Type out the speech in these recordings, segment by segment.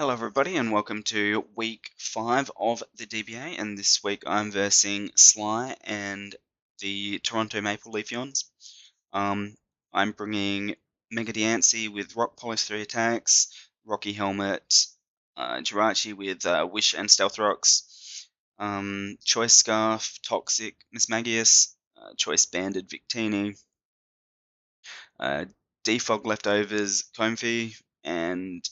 Hello everybody and welcome to week 5 of the DBA, and this week I'm versing Sly and the Toronto Maple Leafeons. I'm bringing Mega Diancie with Rock Polish 3 attacks, Rocky Helmet, Jirachi with Wish and Stealth Rocks, Choice Scarf, Toxic, Mismagius, Choice Banded Victini, Defog Leftovers, Comfy, and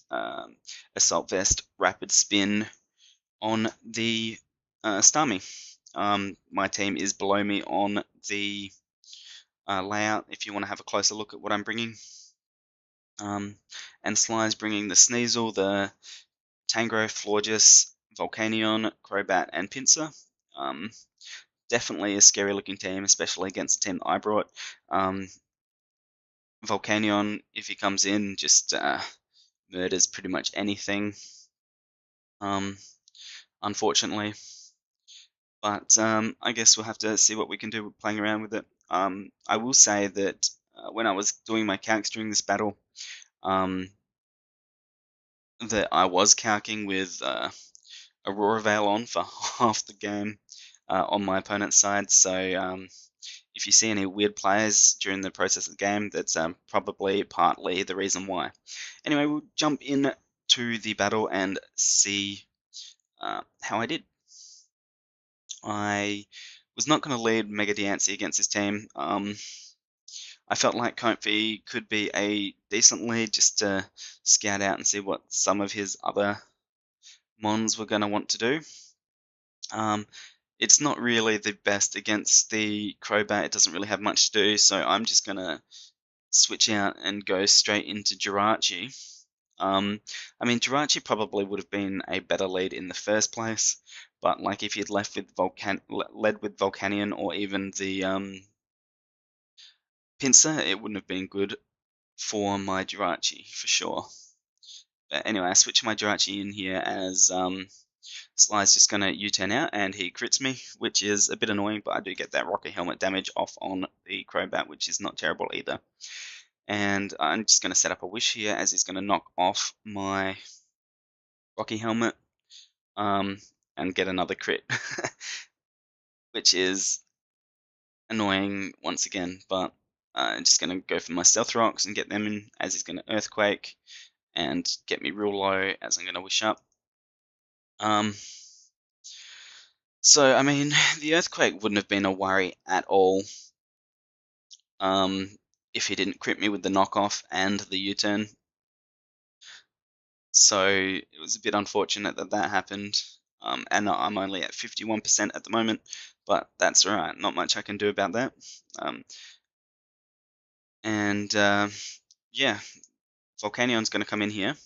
Assault Vest Rapid Spin on the Starmie. My team is below me on the layout if you want to have a closer look at what I'm bringing. And Sly's bringing the Sneasel, the Tango, Florges, Volcanion, Crobat, and Pinsir. Definitely a scary looking team, especially against the team that I brought. Volcanion, if he comes in, just murders pretty much anything, unfortunately. But I guess we'll have to see what we can do with playing around with it. I will say that when I was doing my calcs during this battle, that I was calcing with Aurora Veil on for half the game on my opponent's side, so if you see any weird players during the process of the game, that's probably partly the reason why. Anyway, we'll jump in to the battle and see how I did. I was not going to lead Mega Diancie against this team. I felt like Comfy could be a decent lead just to scout out and see what some of his other mons were going to want to do. It's not really the best against the Crobat. It doesn't really have much to do, so I'm just going to switch out and go straight into Jirachi. I mean, Jirachi probably would have been a better lead in the first place, but like if you'd led with Volcanion or even the Pinsir, it wouldn't have been good for my Jirachi for sure. But anyway, I switch my Jirachi in here as Sly's just going to U-turn out and he crits me, which is a bit annoying, but I do get that Rocky Helmet damage off on the Crobat, which is not terrible either. And I'm just going to set up a Wish here as he's going to knock off my Rocky Helmet and get another crit, which is annoying once again, but I'm just going to go for my Stealth Rocks and get them in as he's going to Earthquake and get me real low as I'm going to Wish up. So, I mean, the Earthquake wouldn't have been a worry at all if he didn't crit me with the knockoff and the U-turn. So, it was a bit unfortunate that that happened. And I'm only at 51% at the moment, but that's alright, not much I can do about that. Yeah, Volcanion's going to come in here.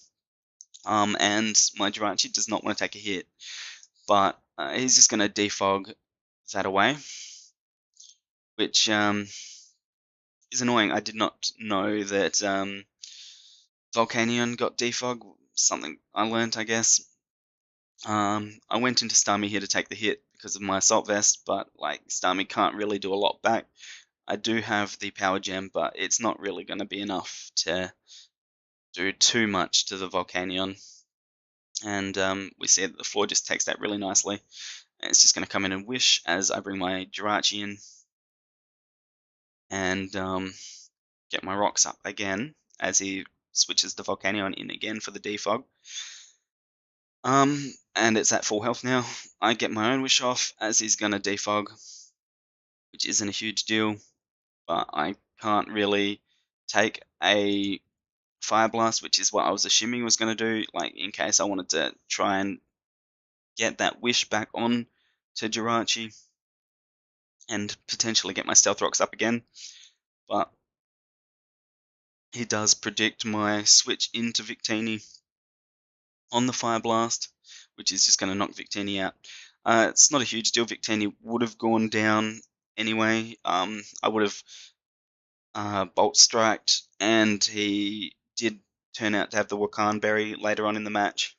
And my Jirachi does not want to take a hit, but he's just going to defog that away, which is annoying. I did not know that Volcanion got defog, something I learned, I guess. I went into Starmie here to take the hit because of my Assault Vest, but like Starmie can't really do a lot back. I do have the Power Gem, but it's not really going to be enough to do too much to the Volcanion. And we see that the floor just takes that really nicely. And it's just going to come in and Wish as I bring my Jirachi in and get my rocks up again as he switches the Volcanion in again for the defog. And it's at full health now. I get my own Wish off as he's going to defog, which isn't a huge deal, but I can't really take a Fire Blast, which is what I was assuming was going to do, like in case I wanted to try and get that Wish back on to Jirachi and potentially get my Stealth Rocks up again. But he does predict my switch into Victini on the Fire Blast, which is just going to knock Victini out. It's not a huge deal. Victini would have gone down anyway. I would have Bolt Striked, and he did turn out to have the Wakan Berry later on in the match.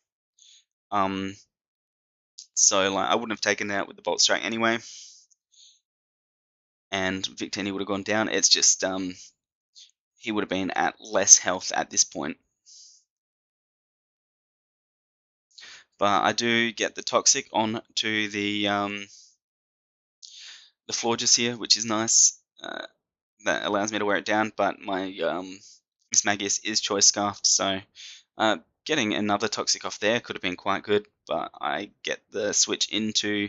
So like I wouldn't have taken it out with the Bolt Strike anyway, and Victini would have gone down. It's just he would have been at less health at this point. But I do get the Toxic on to the Florges here, which is nice. That allows me to wear it down, but my Miss Magius is Choice Scarfed, so getting another Toxic off there could have been quite good, but I get the switch into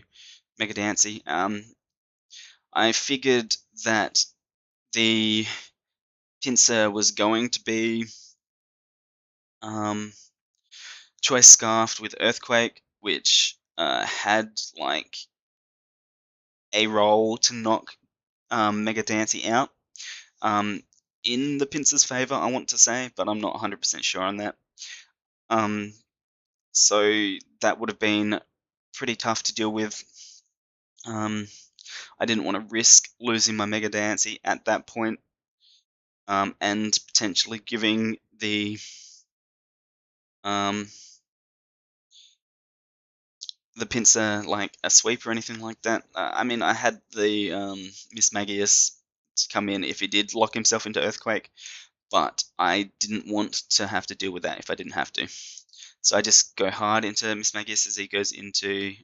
Mega Dancy. I figured that the Pinsir was going to be Choice Scarfed with Earthquake, which had like a roll to knock Mega Dancy out. In the Pinsir's favour, I want to say, but I'm not 100% sure on that. So that would have been pretty tough to deal with. I didn't want to risk losing my Mega Dancy at that point, and potentially giving the Pinsir like a sweep or anything like that. I mean, I had the Miss Magius to come in if he did lock himself into Earthquake, but I didn't want to have to deal with that if I didn't have to. So I just go hard into Miss Magius as he goes into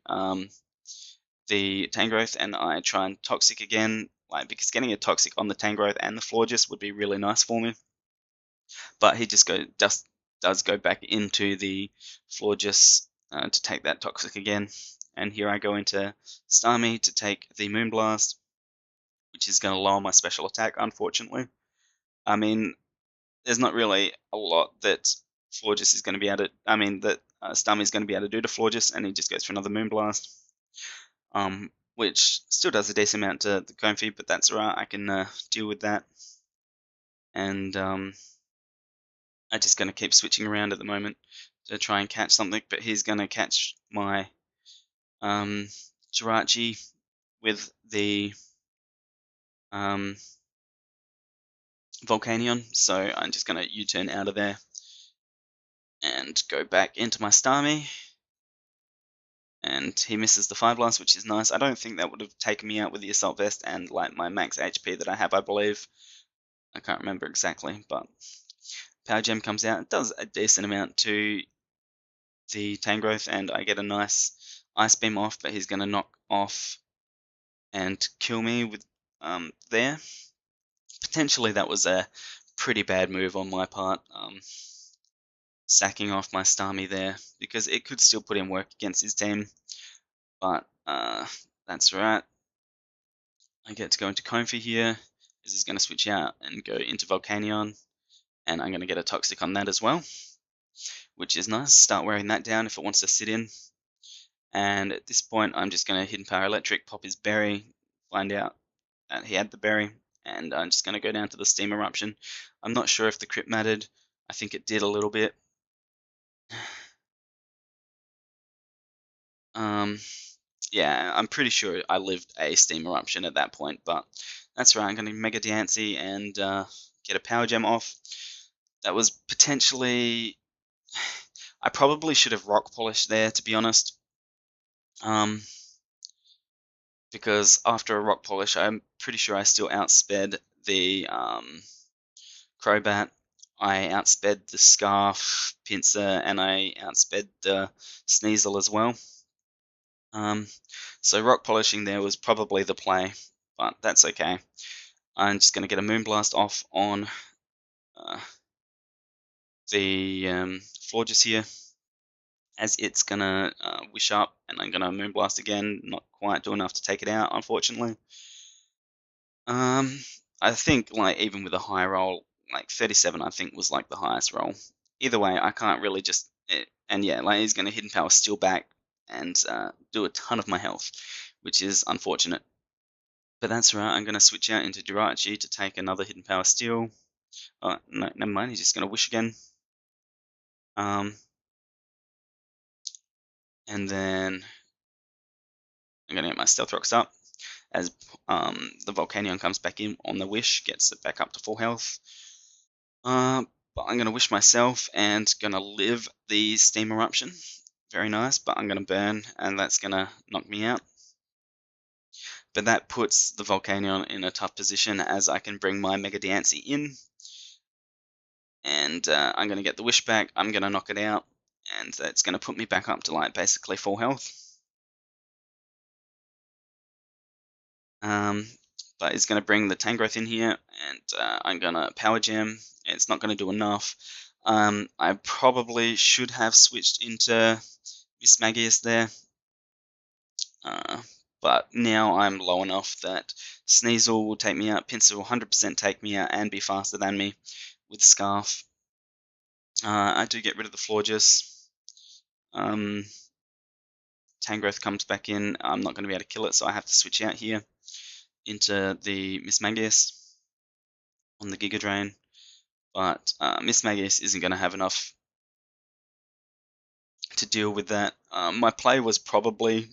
the Tangrowth, and I try and Toxic again, because getting a Toxic on the Tangrowth and the Florges would be really nice for me. But he just does go back into the Florges to take that Toxic again. And here I go into Starmie to take the Moonblast, which is going to lower my special attack, unfortunately. I mean, there's not really a lot that Florges is going to be able to, that Starmie is going to be able to do to Florges, and he just goes for another Moonblast. Which still does a decent amount to the Comfey, but that's alright, I can deal with that. And I'm just going to keep switching around at the moment to try and catch something, but he's going to catch my Jirachi with the Volcanion, so I'm just going to U-turn out of there and go back into my Starmie. And he misses the Fire Blast, which is nice. I don't think that would have taken me out with the Assault Vest and like my max HP that I have, I believe. I can't remember exactly, but Power Gem comes out. It does a decent amount to the Tangrowth, and I get a nice Ice Beam off, but he's going to knock off and kill me with there. Potentially that was a pretty bad move on my part, sacking off my Starmie there, because it could still put in work against his team. But that's right. I get to go into Comfey here. This is going to switch out and go into Volcanion, and I'm going to get a Toxic on that as well, which is nice. Start wearing that down if it wants to sit in. And at this point, I'm just going to Hidden Power Electric, pop his berry, find out that he had the berry, and I'm just going to go down to the Steam Eruption. I'm not sure if the crit mattered. I think it did a little bit. Yeah, I'm pretty sure I lived a Steam Eruption at that point, but that's right. I'm going to Mega Dancy and get a Power Gem off. That was potentially... I probably should have Rock Polished there, to be honest. Because after a Rock Polish, I'm pretty sure I still outsped the Crobat. I outsped the Scarf, Pinsir, and I outsped the Sneasel as well. So Rock Polishing there was probably the play, but that's okay. I'm just going to get a Moonblast off on the Florges here, as it's going to Wish up, and I'm going to Moonblast again. Not quite do enough to take it out, unfortunately. I think even with a high roll, 37 I think was the highest roll. Either way, I can't really just... And yeah, he's going to Hidden Power Steel back and do a ton of my health, which is unfortunate. But that's right, I'm going to switch out into Jirachi to take another Hidden Power Steel. Oh, no, never mind, he's just going to Wish again. And then I'm going to get my Stealth Rocks up, as the Volcanion comes back in on the Wish, gets it back up to full health. But I'm going to Wish myself and going to live the Steam Eruption. Very nice, but I'm going to burn, and that's going to knock me out. But that puts the Volcanion in a tough position, as I can bring my Mega Dancy in. And I'm going to get the Wish back, I'm going to knock it out, and that's going to put me back up to like basically full health. But it's going to bring the Tangrowth in here, and I'm going to Power Gem. It's not going to do enough. I probably should have switched into Miss Magius there. But now I'm low enough that Sneasel will take me out, Pinsir will 100% take me out and be faster than me with Scarf. I do get rid of the Florges. Tangrowth comes back in. I'm not going to be able to kill it, so I have to switch out here into the Miss Magius on the Giga Drain. But Miss Magius isn't going to have enough to deal with that. My play was probably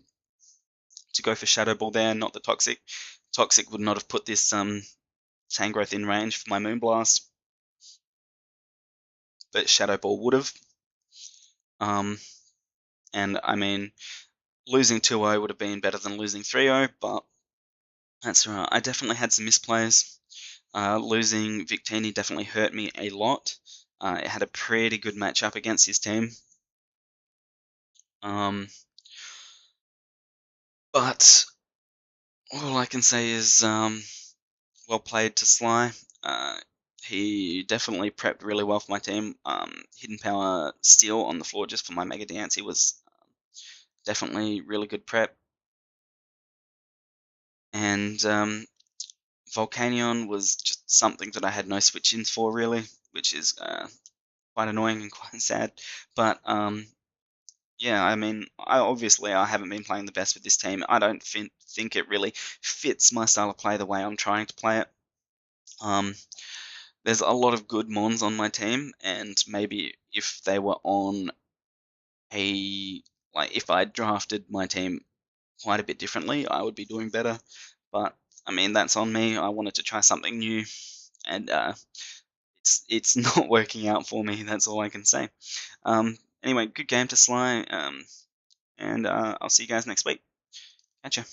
to go for Shadow Ball there, not the Toxic. Toxic would not have put this Tangrowth in range for my Moonblast, but Shadow Ball would have. And I mean, losing 2-0 would have been better than losing 3-0, but that's right. I definitely had some misplays. Losing Victini definitely hurt me a lot. It had a pretty good matchup against his team. But all I can say is well played to Sly. He definitely prepped really well for my team. Hidden Power Steel on the floor just for my Mega Dance. He was definitely really good prep. And Volcanion was just something that I had no switch-ins for, really, which is quite annoying and quite sad. But yeah, I mean, I haven't been playing the best with this team. I don't think it really fits my style of play the way I'm trying to play it. There's a lot of good Mons on my team, and maybe if they were on if I drafted my team quite a bit differently, I would be doing better. But I mean, that's on me. I wanted to try something new, and it's not working out for me. That's all I can say. Anyway, good game to Sly, and I'll see you guys next week. Catch ya.